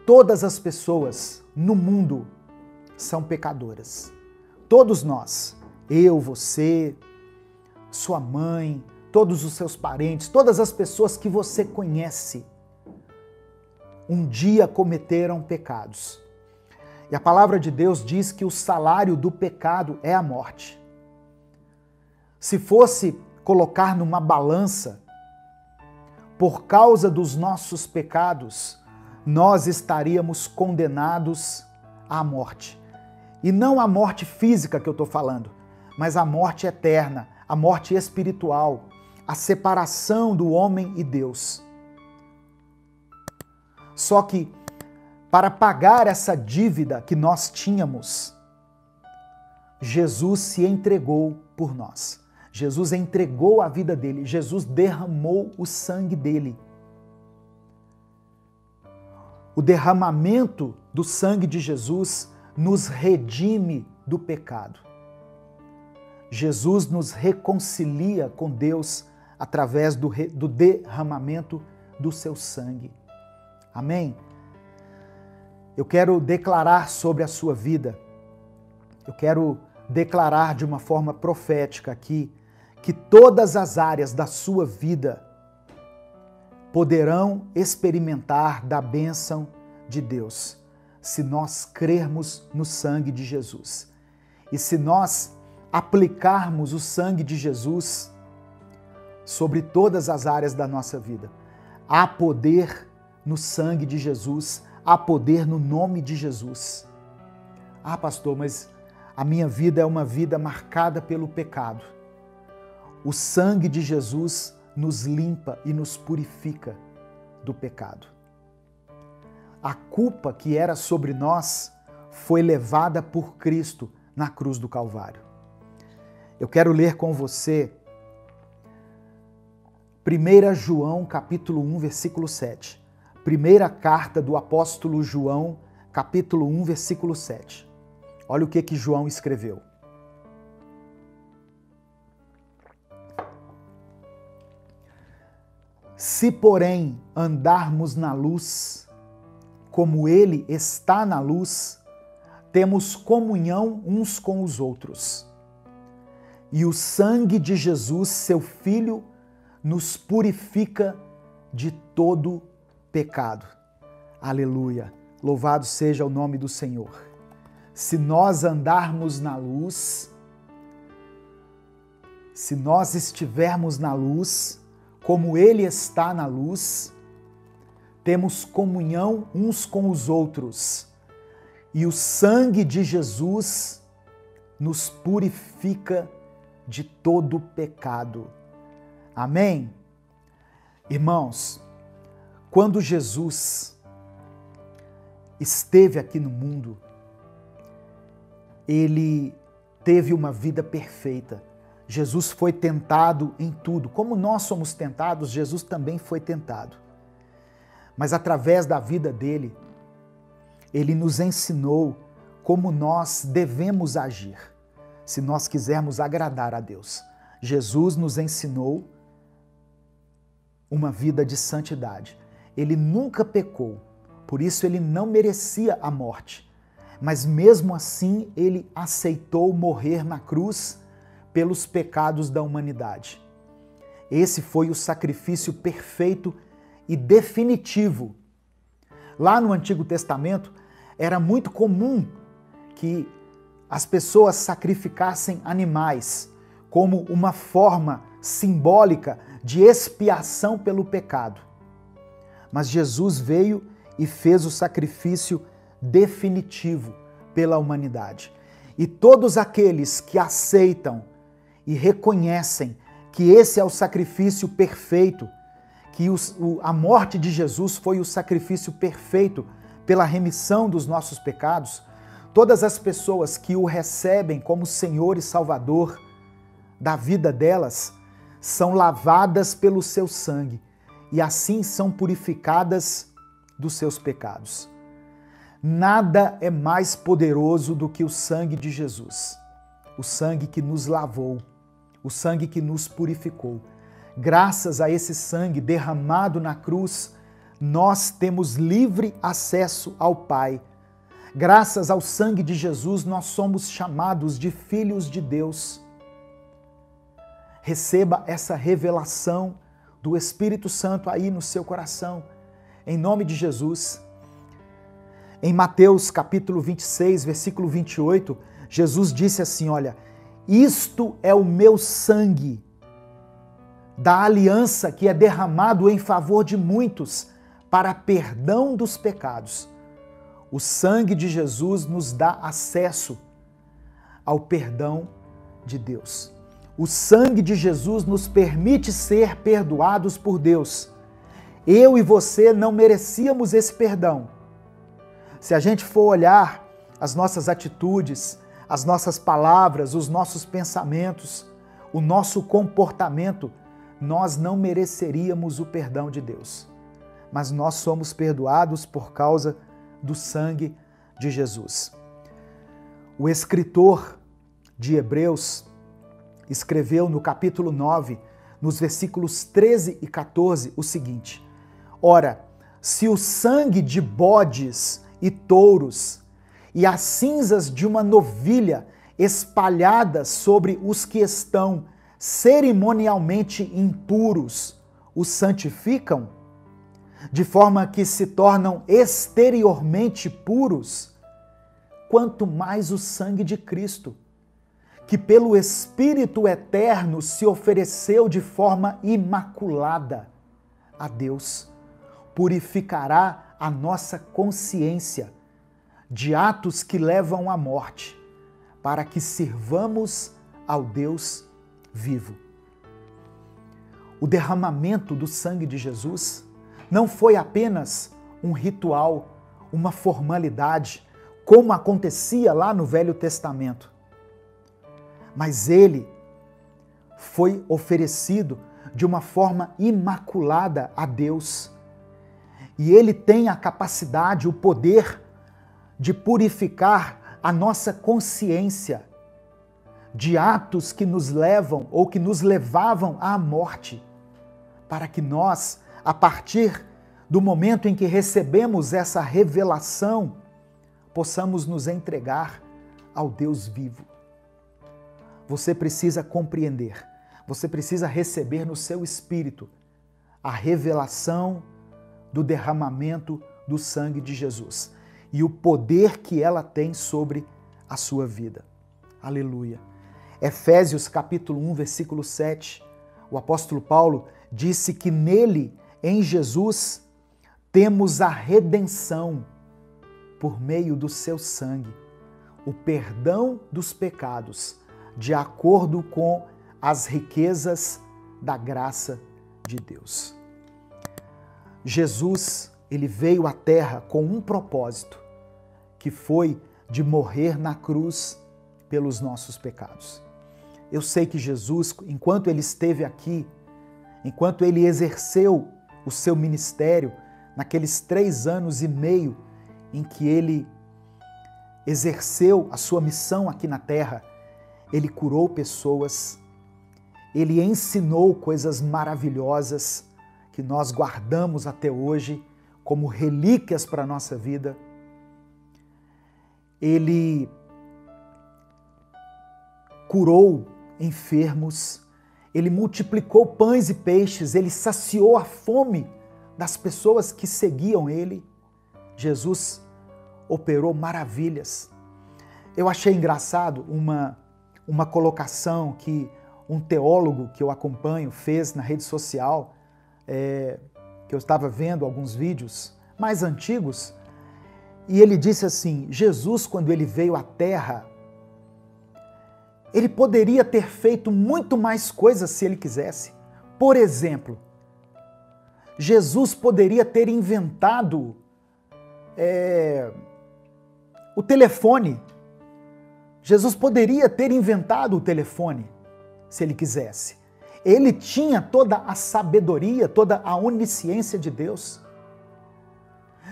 Todas as pessoas no mundo são pecadoras. Todos nós, eu, você, sua mãe, todos os seus parentes, todas as pessoas que você conhece, um dia cometeram pecados. E a palavra de Deus diz que o salário do pecado é a morte. Se fosse colocar numa balança, por causa dos nossos pecados, nós estaríamos condenados à morte. E não a morte física que eu estou falando, mas a morte eterna, a morte espiritual, a separação do homem e Deus. Só que, para pagar essa dívida que nós tínhamos, Jesus se entregou por nós. Jesus entregou a vida dele, Jesus derramou o sangue dele. O derramamento do sangue de Jesus nos redime do pecado. Jesus nos reconcilia com Deus através do derramamento do seu sangue. Amém? Eu quero declarar sobre a sua vida, eu quero declarar de uma forma profética aqui, que todas as áreas da sua vida poderão experimentar da bênção de Deus, se nós crermos no sangue de Jesus. E se nós aplicarmos o sangue de Jesus sobre todas as áreas da nossa vida. Há poder no sangue de Jesus, há poder no nome de Jesus. Ah, pastor, mas a minha vida é uma vida marcada pelo pecado. O sangue de Jesus nos limpa e nos purifica do pecado. A culpa que era sobre nós foi levada por Cristo na cruz do Calvário. Eu quero ler com você 1 João capítulo 1, versículo 7. Primeira carta do apóstolo João, capítulo 1, versículo 7. Olha o que João escreveu. Se, porém, andarmos na luz, como ele está na luz, temos comunhão uns com os outros. E o sangue de Jesus, seu Filho, nos purifica de todo pecado. Aleluia! Louvado seja o nome do Senhor. Se nós andarmos na luz, se nós estivermos na luz, como Ele está na luz, temos comunhão uns com os outros. E o sangue de Jesus nos purifica de todo pecado. Amém? Irmãos, quando Jesus esteve aqui no mundo, Ele teve uma vida perfeita. Jesus foi tentado em tudo. Como nós somos tentados, Jesus também foi tentado. Mas através da vida dele, ele nos ensinou como nós devemos agir, se nós quisermos agradar a Deus. Jesus nos ensinou uma vida de santidade. Ele nunca pecou, por isso ele não merecia a morte. Mas mesmo assim, ele aceitou morrer na cruz pelos pecados da humanidade. Esse foi o sacrifício perfeito e definitivo. Lá no Antigo Testamento, era muito comum que as pessoas sacrificassem animais como uma forma simbólica de expiação pelo pecado. Mas Jesus veio e fez o sacrifício definitivo pela humanidade. E todos aqueles que aceitam e reconhecem que esse é o sacrifício perfeito, que a morte de Jesus foi o sacrifício perfeito pela remissão dos nossos pecados, todas as pessoas que o recebem como Senhor e Salvador da vida delas são lavadas pelo seu sangue e assim são purificadas dos seus pecados. Nada é mais poderoso do que o sangue de Jesus, o sangue que nos lavou, o sangue que nos purificou. Graças a esse sangue derramado na cruz, nós temos livre acesso ao Pai. Graças ao sangue de Jesus, nós somos chamados de filhos de Deus. Receba essa revelação do Espírito Santo aí no seu coração, em nome de Jesus. Em Mateus capítulo 26, versículo 28, Jesus disse assim, olha, isto é o meu sangue da aliança que é derramado em favor de muitos para perdão dos pecados. O sangue de Jesus nos dá acesso ao perdão de Deus. O sangue de Jesus nos permite ser perdoados por Deus. Eu e você não merecíamos esse perdão. Se a gente for olhar as nossas atitudes, as nossas palavras, os nossos pensamentos, o nosso comportamento, nós não mereceríamos o perdão de Deus. Mas nós somos perdoados por causa do sangue de Jesus. O escritor de Hebreus escreveu no capítulo 9, nos versículos 13 e 14, o seguinte: ora, se o sangue de bodes e touros e as cinzas de uma novilha espalhadas sobre os que estão cerimonialmente impuros os santificam, de forma que se tornam exteriormente puros, quanto mais o sangue de Cristo, que pelo Espírito eterno se ofereceu de forma imaculada a Deus, purificará a nossa consciência de atos que levam à morte, para que sirvamos ao Deus vivo. O derramamento do sangue de Jesus não foi apenas um ritual, uma formalidade, como acontecia lá no Velho Testamento, mas ele foi oferecido de uma forma imaculada a Deus. E ele tem a capacidade, o poder de purificar a nossa consciência de atos que nos levam ou que nos levavam à morte, para que nós, a partir do momento em que recebemos essa revelação, possamos nos entregar ao Deus vivo. Você precisa compreender, você precisa receber no seu espírito a revelação do derramamento do sangue de Jesus e o poder que ela tem sobre a sua vida. Aleluia. Efésios capítulo 1, versículo 7, o apóstolo Paulo disse que nele, em Jesus, temos a redenção por meio do seu sangue, o perdão dos pecados, de acordo com as riquezas da graça de Deus. Jesus, ele veio à terra com um propósito, que foi de morrer na cruz pelos nossos pecados. Eu sei que Jesus, enquanto ele esteve aqui, enquanto ele exerceu o seu ministério, naqueles 3 anos e meio em que ele exerceu a sua missão aqui na terra, ele curou pessoas, ele ensinou coisas maravilhosas que nós guardamos até hoje como relíquias para a nossa vida. Ele curou enfermos, ele multiplicou pães e peixes, ele saciou a fome das pessoas que seguiam ele. Jesus operou maravilhas. Eu achei engraçado uma colocação que um teólogo que eu acompanho fez na rede social, que eu estava vendo alguns vídeos mais antigos, e ele disse assim: Jesus, quando ele veio à Terra, ele poderia ter feito muito mais coisas se ele quisesse. Por exemplo, Jesus poderia ter inventado o telefone. Jesus poderia ter inventado o telefone, se ele quisesse. Ele tinha toda a sabedoria, toda a onisciência de Deus.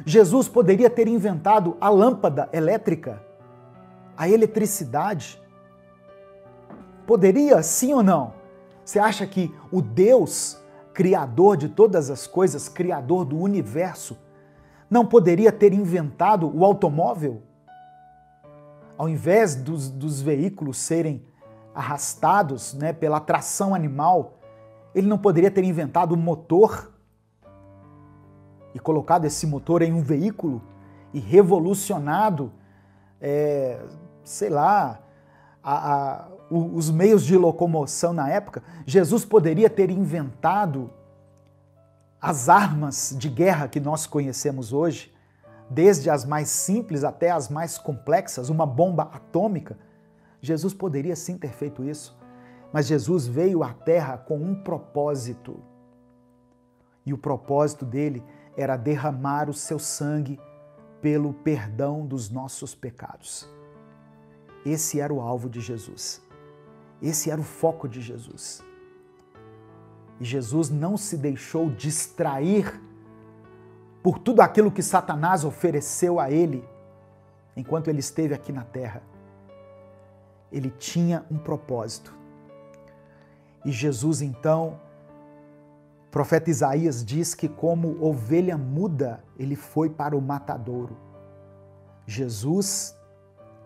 Jesus poderia ter inventado a lâmpada elétrica, a eletricidade. Poderia, sim ou não? Você acha que o Deus Criador de todas as coisas, Criador do universo, não poderia ter inventado o automóvel? Ao invés dos veículos serem arrastados, né, pela tração animal, ele não poderia ter inventado o motor e colocado esse motor em um veículo e revolucionado, os meios de locomoção na época? Jesus poderia ter inventado as armas de guerra que nós conhecemos hoje, desde as mais simples até as mais complexas, uma bomba atômica. Jesus poderia sim ter feito isso, mas Jesus veio à Terra com um propósito. E o propósito dele era derramar o seu sangue pelo perdão dos nossos pecados. Esse era o alvo de Jesus. Esse era o foco de Jesus. E Jesus não se deixou distrair por tudo aquilo que Satanás ofereceu a ele enquanto ele esteve aqui na terra. Ele tinha um propósito. E Jesus, então, o profeta Isaías diz que como ovelha muda, ele foi para o matadouro. Jesus,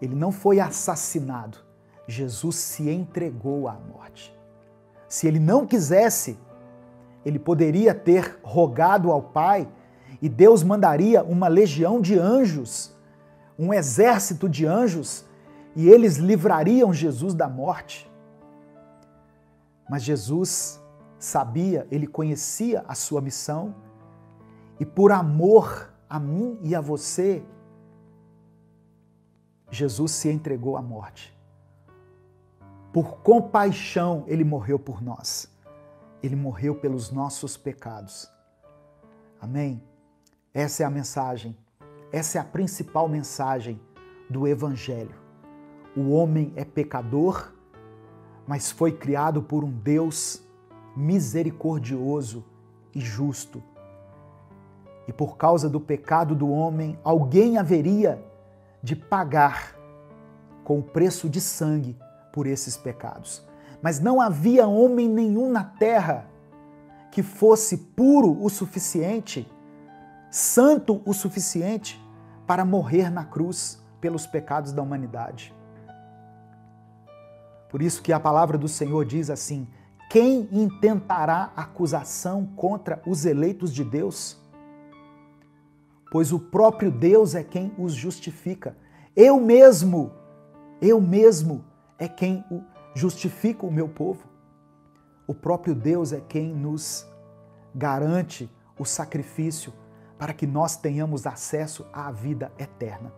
ele não foi assassinado. Jesus se entregou à morte. Se ele não quisesse, ele poderia ter rogado ao Pai e Deus mandaria uma legião de anjos, um exército de anjos, e eles livrariam Jesus da morte. Mas Jesus sabia, ele conhecia a sua missão e por amor a mim e a você, Jesus se entregou à morte. Por compaixão, ele morreu por nós. Ele morreu pelos nossos pecados. Amém? Essa é a mensagem. Essa é a principal mensagem do Evangelho. O homem é pecador, mas foi criado por um Deus misericordioso e justo. E por causa do pecado do homem, alguém haveria de pagar com o preço de sangue por esses pecados. Mas não havia homem nenhum na terra que fosse puro o suficiente, santo o suficiente para morrer na cruz pelos pecados da humanidade. Por isso que a palavra do Senhor diz assim: quem intentará acusação contra os eleitos de Deus? Pois o próprio Deus é quem os justifica. Eu mesmo é quem justifica o meu povo. O próprio Deus é quem nos garante o sacrifício para que nós tenhamos acesso à vida eterna.